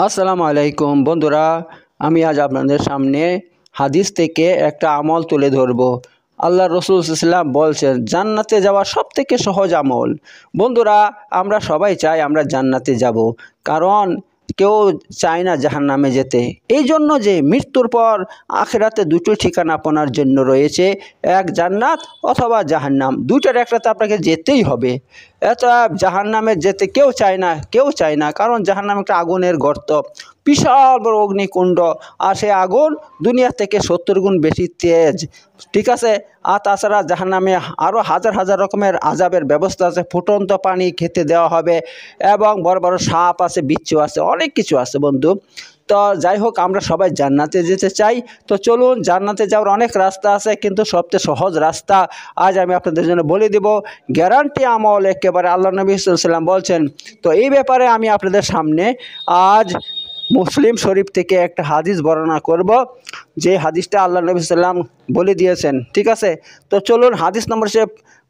আসসালামু আলাইকুম বন্ধুরা, আমি আজ আপনাদের সামনে হাদিস থেকে একটা আমল তুলে ধরব। আল্লাহ রসুল সাল্লাল্লাহু বলছেন জান্নাতে যাওয়া সব থেকে সহজ আমল। বন্ধুরা, আমরা সবাই চাই আমরা জান্নাতে যাব, কারণ কেউ চায় না জাহান্নামে যেতে। এই জন্য যে মৃত্যুর পর আখিরাতে দুটো ঠিকানা আপনার জন্য রয়েছে, এক জান্নাত অথবা জাহান্নাম, দুইটার একটাতে আপনাকে যেতেই হবে। জাহান্নামে যেতে কেউ চায় না, কারণ জাহান্নাম একটা আগুনের গর্ত, বিশাল বড় অগ্নিকুণ্ড, আর সেই আগুন দুনিয়া থেকে 70 গুণ বেশি তেজ। ঠিক আছে, আর তাছাড়া জাহান্নামে আরও হাজার হাজার রকমের আযাবের ব্যবস্থা আছে। ফুটন্ত পানি খেতে দেওয়া হবে, এবং বড় বড় সাপ আছে, বিচ্ছু আছে, অনেক কিছু আছে বন্ধু। তো যাই হোক, আমরা সবাই জান্নাতে যেতে চাই। তো চলুন, জান্নাতে যাওয়ার অনেক রাস্তা আছে, কিন্তু সবচেয়ে সহজ রাস্তা আজ আমি আপনাদের জন্য বলে দেব। গ্যারান্টি আমল একেবারে, আল্লাহ নবী সাল্লাল্লাহু আলাইহি ওয়াসাল্লাম বলছেন। তো এই ব্যাপারে আমি আপনাদের সামনে আজ মুসলিম শরীফ থেকে একটা হাদিস বর্ণনা করব, যে হাদিসটা আল্লাহ নবী সাল্লাল্লাহু আলাইহি ওয়াসাল্লাম বলে দিয়েছেন। ঠিক আছে, তো চলুন, হাদিস নম্বর সে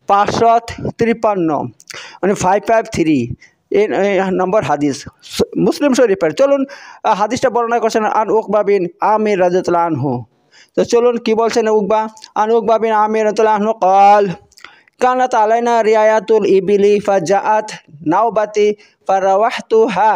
553, মানে 553 এই নম্বর হাদিস মুসলিম শরীফের। চলুন, হাদিসটা বর্ণনা করছেন আন উকবা বিন আমির রাদিয়াল্লাহু আনহু। তো চলুন, কি বলছেন উকবা? আন উকবা বিন আমির রাদিয়াল্লাহু আনহু قال কানাত আলাইনা রিয়ায়াতুল ইবিলি ফাজাআত নাওবাতি ফারাওয়াহতুহা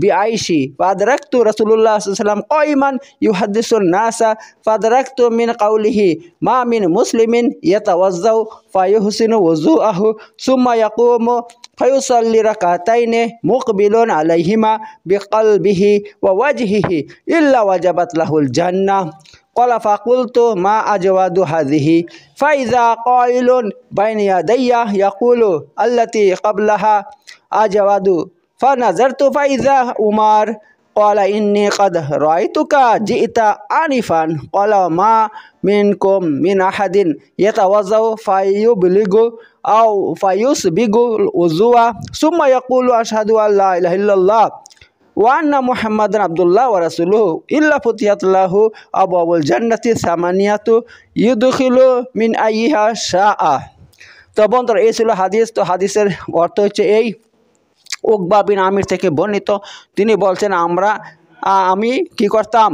বিআইশি ফাদরাকতু রাসূলুল্লাহ সাল্লাল্লাহু আলাইহি ওয়াসাল্লাম কাইমান ইউহাদ্দিসুন নাসা ফাদরাকতু মিন কাউলিহি মা মিন মুসলিমিন ইয়াতাওয়াজ্জাউ ফায়ুহসিনু ওযুআহু সুম্মা ইয়াকুমু ফায়ুসাল্লি রাকাতাইনি মুকবিলুন আলাইহিমা বিকলবিহি ওয়া ওয়াজহিহি ইল্লা ওয়াজাবাত লাহুল জান্নাহ। قال فقلت ما أجواد هذه فإذا قائل بين يدي يقول التي قبلها أجواد فنظرت فإذا عمر قال إني قد رأيتك جئت آنفا قال ما منكم من أحد يتوضأ فيبلغ أو فيسبغ الوضوء ثم يقول أشهد أن لا إله إلا الله ওয়ান্না মুহাম্মাদান আবদুল্লাহ ওয়া রাসূলুহু ইল্লা ফুতিহাত লাহু আবওয়াবুল জান্নাতি সামানিয়াতু ইউদখিলু মিন আইয়িহা শাআ। তো বন্ধুরা, এই ছিল হাদিস। তো হাদিসের অর্থ হচ্ছে এই, উকবা বিন আমির থেকে বর্ণিত। তিনি বলছেন আমি কি করতাম,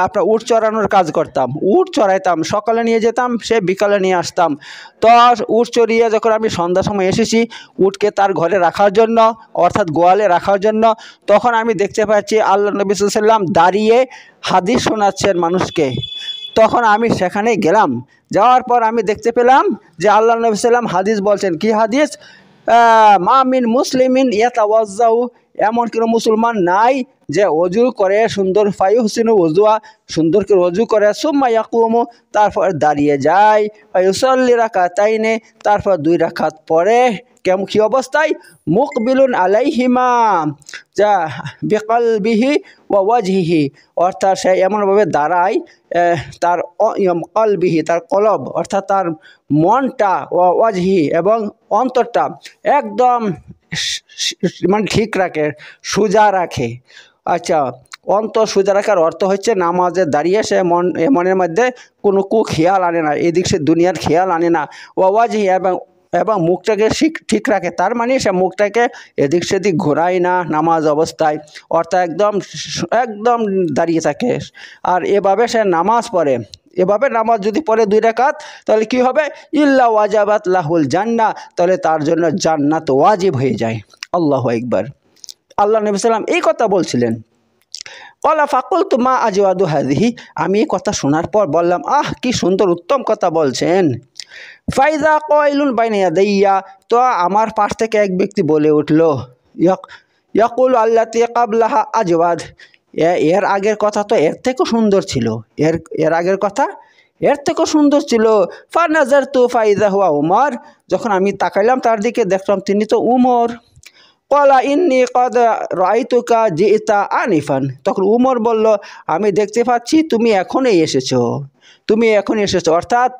আপনার উট চড়ানোর কাজ করতাম, উট চড়াইতাম, সকালে নিয়ে যেতাম, সে বিকালে নিয়ে আসতাম। তো উট চড়িয়ে যখন আমি সন্ধ্যার সময় এসেছি উটকে তার ঘরে রাখার জন্য, অর্থাৎ গোয়ালে রাখার জন্য, তখন আমি দেখতে পাচ্ছি আল্লাহ নবী সাল্লাল্লাহু আলাইহি ওয়াসাল্লাম দাঁড়িয়ে হাদিস শোনাচ্ছেন মানুষকে। তখন আমি সেখানে গেলাম, যাওয়ার পর আমি দেখতে পেলাম যে আল্লাহ নবী সাল্লাল্লাহু আলাইহি ওয়াসাল্লাম হাদিস বলছেন। কি হাদিস? মা মিন মুসলিমিন ইয়াতাওয়াজ্জাউ, এমন কোনো মুসলমান নাই যে অজু করে সুন্দর, ফায়ুহসিনু ওযুআ, সুন্দর করে অজু করে, সুম্মা ইয়াকুমু, তারপর দাঁড়িয়ে যায়, ফায়ুসাল্লি রাকাতাইনি, তারপর 2 রাকাত পড়ে। কি অবস্থায়? মুকবিলুন আলাইহিমা যা বিকলবিহি ওয়া ওয়াজহিহি, অর্থাৎ সে এমনভাবে দাঁড়ায়, তার কলবিহি, তার কলব অর্থাৎ তার মনটা, ওয়াজহি এবং অন্তরটা একদম মানে ঠিক রাখে, সোজা রাখে। আচ্ছা, অন্তর সোজা রাখার অর্থ হচ্ছে নামাজে দাঁড়িয়ে সে মনের মধ্যে কোনো খেয়াল আনে না, এদিক সে দুনিয়ার খেয়াল আনে না। ওয়াজহি এবং মুখটাকে ঠিক রাখে, তার মানে সে মুখটাকে এদিক সেদিক ঘোরায় না নামাজ অবস্থায়, অর্থাৎ একদম দাঁড়িয়ে থাকে। আর এভাবে সে নামাজ পড়ে। এভাবে নামাজ যদি পড়ে 2 রাকাত, তাহলে কি হবে? ইল্লা ওয়াজাবাত লাহুল জান্নাহ, তাহলে তার জন্য জান্নাত ওয়াজিব হয়ে যায়। আল্লাহু আকবার। আল্লাহ নবী সাল্লাম এই কথা বলছিলেন। ক্বালা ফাকুলতু মা আজওয়াদু হাযিহি, আমি এই কথা শোনার পর বললাম, কি সুন্দর উত্তম কথা বলছেন। ফাইজা কাইলুন বাইনা ইয়াদাইয়া, তো আমার পাশ থেকে এক ব্যক্তি বলে উঠল, ইয়াকুল আল্লাতী ক্বাবলাহা আজওয়াদ, এর আগের কথা তো এর থেকেও সুন্দর ছিল, এর আগের কথা এর থেকেও সুন্দর ছিল। ফানাজারতু ফাইজা হুয়া উমর, যখন আমি তাকাইলাম তার দিকে, দেখলাম তিনি তো উমর। ক্বালা ইন্নী ক্বাদ রাআইতুকা জিইতা আনিফান, তখন উমর বলল, আমি দেখতে পাচ্ছি তুমি এখনই এসেছো, অর্থাৎ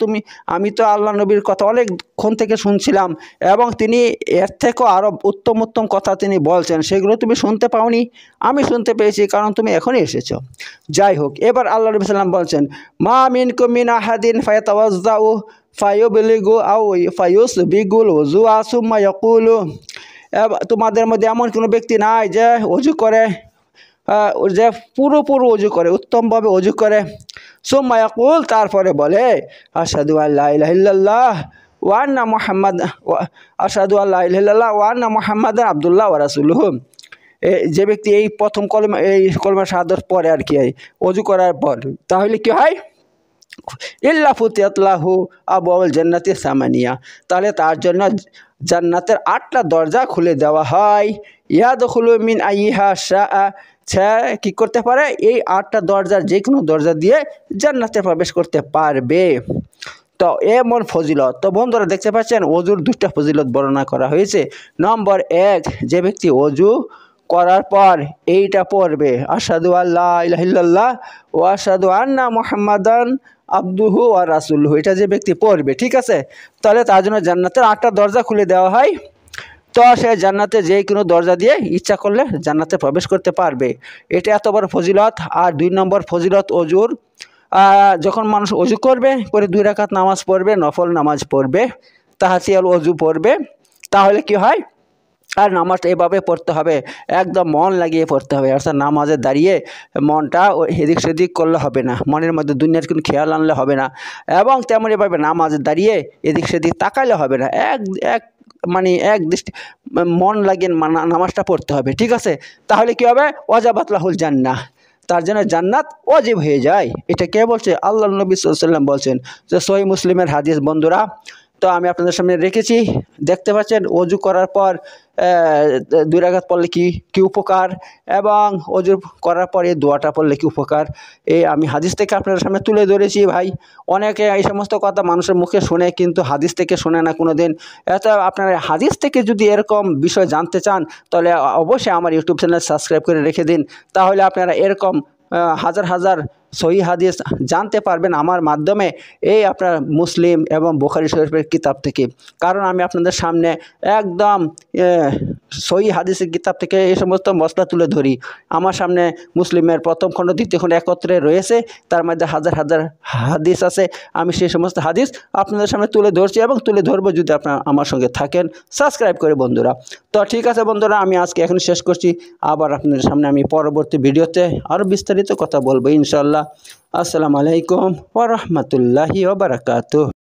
আমি তো আল্লাহ নবীর কথা অনেকক্ষণ থেকে শুনছিলাম, এবং তিনি এর থেকেও আরও উত্তম উত্তম কথা তিনি বলছেন, সেগুলো তুমি শুনতে পাওনি, আমি শুনতে পেয়েছি, কারণ তুমি এখনই এসেছো। যাই হোক, এবার আল্লাহ নবী সাল্লাম বলছেন, মা মিনকুম মিন আহাদিন ফায়াতাওয়াজ্জাউ ফায়ুবলিগু আও ফায়ুসবিগুল ওযুআ সুম্মা ইয়াকুলু, তোমাদের মধ্যে এমন কোনো ব্যক্তি নাই যে অজু করে, যে পুরোপুরি অজু করে, উত্তমভাবে অজু করে, সুম্মা ইয়াকুল, তারপরে বলে আশহাদু আল্লা ইলাহা ইল্লাল্লাহ ওয়া আন্না মুহাম্মাদ আশহাদু আল্লা ইলাহা ইল্লাল্লাহ ওয়া আন্না মুহাম্মাদান আবদুল্লাহ ওয়া রাসূলুহু। যে ব্যক্তি এই প্রথম কলেমা, এই কলেমা শাহাদাত পড়ে আর কি, অজু করার পর, তাহলে কি হয়, ইল্লা ফুতিহাত লাহু আবওয়াবুল জান্নাতি সামানিয়া, তাহলে তার জন্য জান্নাতের 8টা দরজা খুলে দেওয়া হয়। ইয়াদখুলু মিন আইয়িহা শাআ, সে কী করতে পারে, এই 8টা দরজার যে কোনো দরজা দিয়ে জান্নাতে প্রবেশ করতে পারবে। তো এমন ফজিলত। তো বন্ধুরা দেখতে পাচ্ছেন অজুর 2টা ফজিলত বর্ণনা করা হয়েছে। নম্বর 1, যে ব্যক্তি অজু করার পর এইটা পড়বে আশহাদু আল্লা ইলাহা ইল্লাল্লাহ ওয়া আশহাদু আন্না মুহাম্মাদান আবদুহু ওয়া রাসূলুহু, এটা যে ব্যক্তি পড়বে, ঠিক আছে, তাহলে তার জন্য জান্নাতের 8টা দরজা খুলে দেওয়া হয়। তো সে জান্নাতে যে কোনো দরজা দিয়ে ইচ্ছা করলে জান্নাতে প্রবেশ করতে পারবে। এটা এত বড় ফজিলত। আর 2 নম্বর ফজিলত অজুর, যখন মানুষ অজু করবে, করে 2 রাকাত নামাজ পড়বে, নফল নামাজ পড়বে, তাহিয়াতুল অজু পড়বে, তাহলে কি হয়, আর নামাজটা এভাবে পড়তে হবে, একদম মন লাগিয়ে পড়তে হবে, অর্থাৎ নামাজে দাঁড়িয়ে মনটা এদিক সেদিক করলে হবে না, মনের মধ্যে দুনিয়ার কোনো খেয়াল আনলে হবে না, এবং তেমনইভাবে নামাজে দাঁড়িয়ে এদিক সেদিক তাকাইলে হবে না, এক দৃষ্টি মন লাগিয়ে নামাজটা পড়তে হবে, ঠিক আছে। তাহলে কি হবে, ওয়াজাবাত লাহুল জান্নাহ, তার জন্য জান্নাত ওয়াজিব হয়ে যায়। এটা কে বলছে, আল্লাহ নবী সাল্লাল্লাহু আলাইহি ওয়াসাল্লাম বলছেন, যে সহিহ মুসলিমের হাদিস বন্ধুরা। তো আমি আপনাদের সামনে রেখেছি, দেখতে পাচ্ছেন অজু করার পর 2 রাকাত পড়লে কি উপকার, এবং অজু করার পর এই দোয়াটা পড়লে কি উপকার, এই আমি হাদিস থেকে আপনাদের সামনে তুলে ধরেছি ভাই। অনেকে এই সমস্ত কথা মানুষের মুখে শুনে, কিন্তু হাদিস থেকে শোনে না কোনো দিন। আপনারা হাদিস থেকে যদি এরকম বিষয় জানতে চান, তাহলে অবশ্যই আমার ইউটিউব চ্যানেল সাবস্ক্রাইব করে রেখে দিন, তাহলে আপনারা এরকম হাজার হাজার সহিহ হাদিস জানতে পারবেন আমার মাধ্যমে, এই আপনার মুসলিম এবং বুখারী শরীফের কিতাব থেকে। কারণ আমি আপনাদের সামনে একদম সহিহ হাদিসের কিতাব থেকে এই সমস্ত মসলা তুলে ধরি। আমার সামনে মুসলিমের 1ম খণ্ড 2য় খণ্ড একত্রে রয়েছে, তার মধ্যে হাজার হাজার হাদিস আছে। আমি সেই সমস্ত হাদিস আপনাদের সামনে তুলে ধরছি এবং তুলে ধরবো, যদি আপনারা আমার সঙ্গে থাকেন সাবস্ক্রাইব করে বন্ধুরা। তো ঠিক আছে বন্ধুরা, আমি আজকে এখন শেষ করছি, আবার আপনাদের সামনে আমি পরবর্তী ভিডিওতে আরও বিস্তারিত কথা বলবো ইনশাআল্লাহ। আসসালামু আলাইকুম ওয়া রাহমাতুল্লাহি ওয়া বারাকাতুহু।